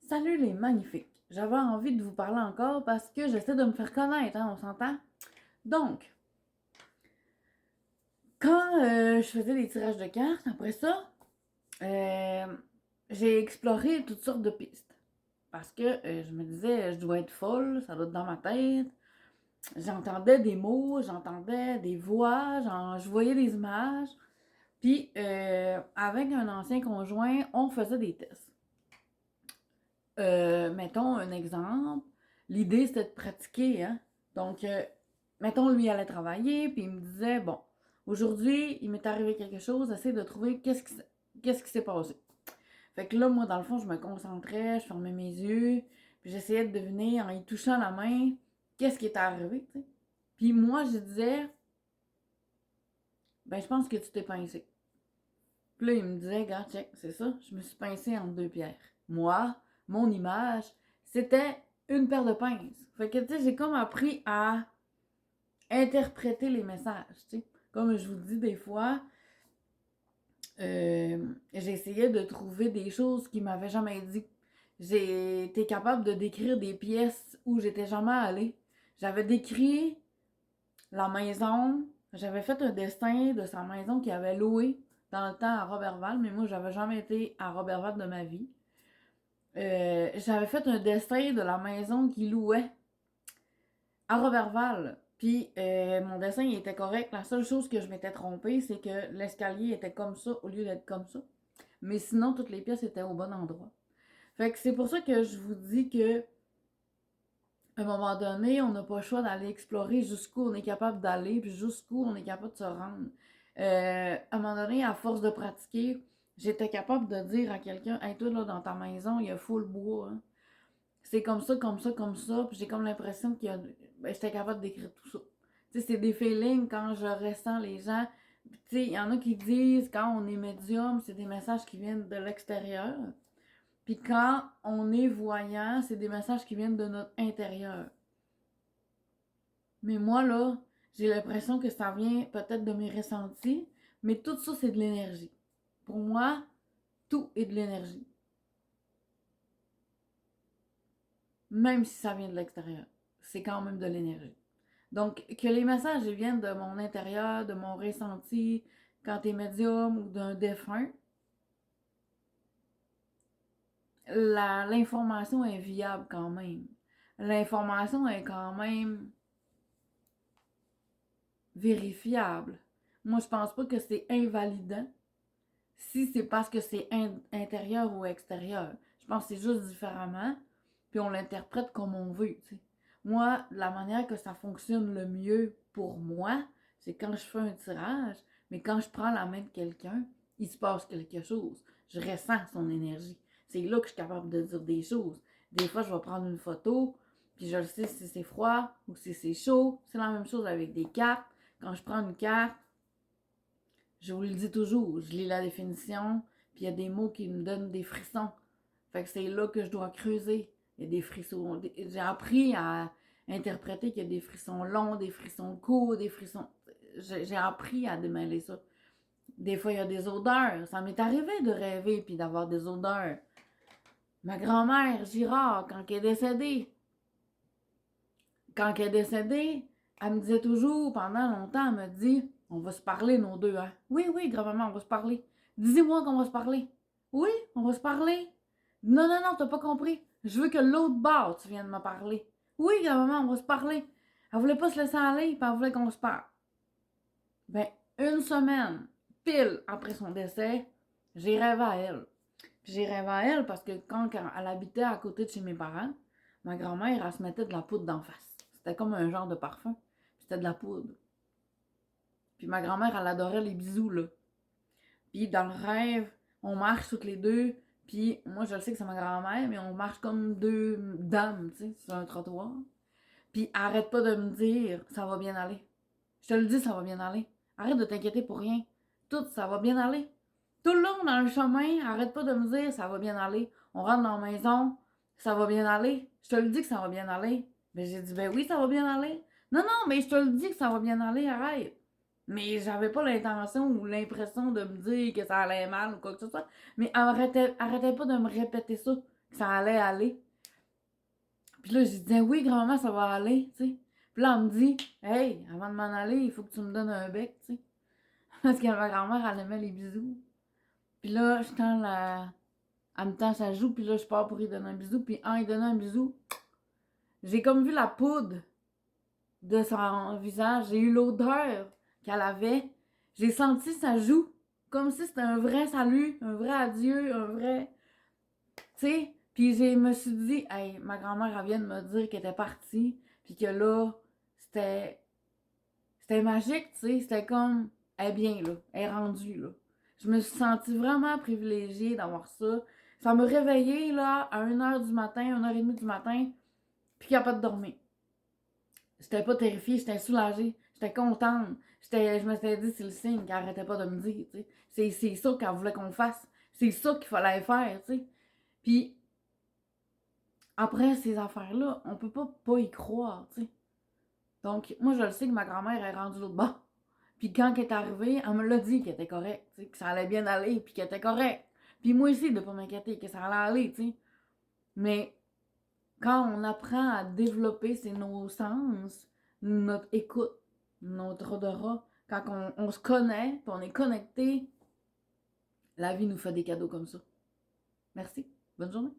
Salut les magnifiques! J'avais envie de vous parler encore parce que j'essaie de me faire connaître, hein, on s'entend? Donc, quand je faisais des tirages de cartes, après ça, euh, j'ai exploré toutes sortes de pistes. Parce que je me disais, je dois être folle, ça doit être dans ma tête. J'entendais des mots, j'entendais des voix, je voyais des images. Puis, avec un ancien conjoint, on faisait des tests. Mettons un exemple, l'idée c'était de pratiquer, hein. Donc, mettons, lui allait travailler, puis il me disait, bon, aujourd'hui, il m'est arrivé quelque chose, essayer de trouver qu'est-ce qui s'est passé. Fait que là, moi, dans le fond, je me concentrais, je fermais mes yeux, puis j'essayais de deviner en y touchant la main, qu'est-ce qui était arrivé, tu sais. Puis moi, je disais, ben, je pense que tu t'es pincé. Puis là, il me disait, regarde, check, c'est ça, je me suis pincé entre deux pierres. Moi, mon image, c'était une paire de pinces. Fait que, tu sais, j'ai comme appris à interpréter les messages, tu sais. Comme je vous dis des fois, j'essayais de trouver des choses qu'il m'avait jamais dit. J'ai été capable de décrire des pièces où j'étais jamais allée. J'avais décrit la maison, j'avais fait un dessin de sa maison qu'il avait loué dans le temps à Robertval, mais moi, j'avais jamais été à Robertval de ma vie. J'avais fait un dessin de la maison qu'il louait à Robertval. Puis mon dessin il était correct. La seule chose que je m'étais trompée, c'est que l'escalier était comme ça au lieu d'être comme ça. Mais sinon, toutes les pièces étaient au bon endroit. Fait que c'est pour ça que je vous dis que à un moment donné, on n'a pas le choix d'aller explorer jusqu'où on est capable d'aller, puis jusqu'où on est capable de se rendre. À un moment donné, à force de pratiquer, j'étais capable de dire à quelqu'un, hey, toi, là, dans ta maison, il y a full bois, hein. C'est comme ça, comme ça, comme ça, puis j'ai comme l'impression qu'il y a. Ben, j'étais capable d'écrire tout ça. Tu sais, c'est des feelings quand je ressens les gens. Tu sais, il y en a qui disent quand on est médium, c'est des messages qui viennent de l'extérieur. Puis quand on est voyant, c'est des messages qui viennent de notre intérieur. Mais moi, là, j'ai l'impression que ça vient peut-être de mes ressentis, mais tout ça, c'est de l'énergie. Pour moi, tout est de l'énergie. Même si ça vient de l'extérieur. C'est quand même de l'énergie. Donc, que les messages viennent de mon intérieur, de mon ressenti, quand t'es médium ou d'un défunt, l'information est viable quand même. L'information est quand même vérifiable. Moi, je pense pas que c'est invalidant si c'est parce que c'est intérieur ou extérieur. Je pense que c'est juste différemment, puis on l'interprète comme on veut, tu sais. Moi, la manière que ça fonctionne le mieux pour moi, c'est quand je fais un tirage, mais quand je prends la main de quelqu'un, il se passe quelque chose. Je ressens son énergie. C'est là que je suis capable de dire des choses. Des fois, je vais prendre une photo, puis je le sais si c'est froid ou si c'est chaud. C'est la même chose avec des cartes. Quand je prends une carte, je vous le dis toujours, je lis la définition, puis il y a des mots qui me donnent des frissons. Fait que c'est là que je dois creuser. Il y a des frissons. J'ai appris à interpréter qu'il y a des frissons longs, des frissons courts, des frissons. J'ai appris à démêler ça. Des fois, il y a des odeurs. Ça m'est arrivé de rêver puis d'avoir des odeurs. Ma grand-mère, Girard, quand elle est décédée, elle me disait toujours, pendant longtemps, elle me dit, on va se parler, nos deux, hein. Oui, oui, grand-maman, on va se parler. Dis-moi qu'on va se parler. Oui, on va se parler. Non, non, non, t'as pas compris. Je veux que l'autre bord, tu viennes me parler. Oui, grand-maman, on va se parler. Elle voulait pas se laisser aller, puis elle voulait qu'on se parle. Ben, une semaine, pile après son décès, j'ai rêvé à elle. Puis j'ai rêvé à elle parce que quand elle habitait à côté de chez mes parents, ma grand-mère, elle se mettait de la poudre d'en face. C'était comme un genre de parfum. C'était de la poudre. Puis ma grand-mère, elle adorait les bisous, là. Puis dans le rêve, on marche toutes les deux. Puis moi, je le sais que c'est ma grand-mère, mais on marche comme deux dames, tu sais, sur un trottoir. Puis arrête pas de me dire, ça va bien aller. Je te le dis, ça va bien aller. Arrête de t'inquiéter pour rien. Tout, ça va bien aller. Tout le long dans le chemin, arrête pas de me dire, ça va bien aller. On rentre dans la maison, ça va bien aller. Je te le dis que ça va bien aller. Mais j'ai dit, ben oui, ça va bien aller. Non, non, mais je te le dis que ça va bien aller, arrête. Mais j'avais pas l'intention ou l'impression de me dire que ça allait mal ou quoi que ce soit. Mais arrêtez pas de me répéter ça que ça allait aller. Puis là, je disais, oui, grand-maman, ça va aller, tu sais. Puis là, elle me dit, hey, avant de m'en aller, il faut que tu me donnes un bec, tu sais. Parce que ma grand-mère, elle aimait les bisous. Puis là, je tends la. Elle me tend sa joue, puis là, je pars pour lui donner un bisou. Puis en lui donnant un bisou, j'ai comme vu la poudre de son visage. J'ai eu l'odeur qu'elle avait. J'ai senti sa joue. Comme si c'était un vrai salut, un vrai adieu, un vrai. Tu sais? Puis je me suis dit, hey, ma grand-mère, elle vient de me dire qu'elle était partie. Puis que là, c'était. C'était magique, tu sais. C'était comme. Elle est bien, là. Elle est rendue, là. Je me suis sentie vraiment privilégiée d'avoir ça. Ça me réveillait, là, à 1h du matin, 1h30 du matin, puis capable de dormir. J'étais pas terrifiée, j'étais soulagée, j'étais contente. Je me suis dit, c'est le signe qu'elle arrêtait pas de me dire, tu sais. C'est ça qu'elle voulait qu'on fasse. C'est ça qu'il fallait faire, tu sais. Puis, après ces affaires-là, on peut pas y croire, tu sais. Donc, moi, je le sais que ma grand-mère est rendue l'autre bord. Puis quand elle est arrivée, elle me l'a dit qu'elle était correcte, tu sais, que ça allait bien aller, puis qu'elle était correcte. Puis moi aussi, de pas m'inquiéter, que ça allait aller, tu sais. Mais quand on apprend à développer nos sens, notre écoute, notre odorat, quand on se connaît, puis on est connecté, la vie nous fait des cadeaux comme ça. Merci. Bonne journée.